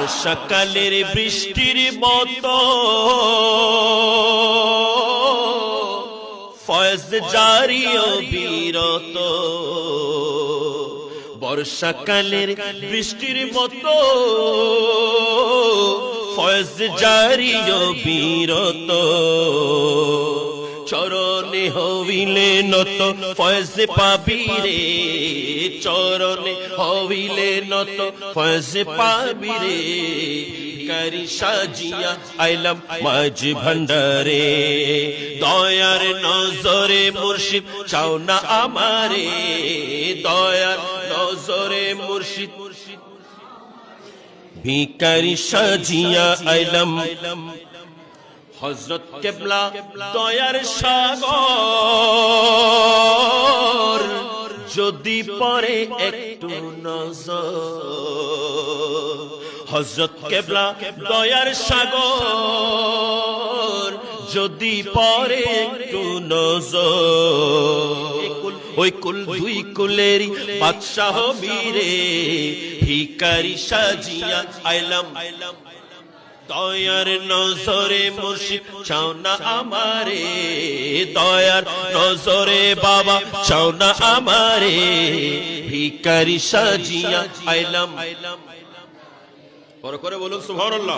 বর্ষাকালের বৃষ্টির মতো ফয়েজ জারি অবিরত, বর্ষাকালের বৃষ্টির মতো ফয়েজ জারি অবিরত, চরণে হইলে নত ফয়েজ পাবি রে, চরণে হইলে নত ফয়েজ পাবি রে, ভিখারি সাজিয়া আইলাম মাঝ ভান্ডারে, দয়ার নজরে মুর্শিদ চাও না আমারে, দয়ার নজরে মুর্শিদ ভিখারি সাজিয়া আইলাম, হযরত কেবলা দয়ার সাগর যদি পড়ে একটু নজর, হযরত কেবলা দয়ার সাগর যদি পড়ে একটু নজর, ওই কুল দুই কুলেরই বাদশাহ বীরে, ভিখারি সাজিয়া আইলাম, দয়ার নজরে মুর্শিদ চাও না আমারে, দয়ার নজরে বাবা চাও না আমারে, ভিখারি সাজিয়া আইলাম। বড় করে বলুন সুবহানাল্লাহ।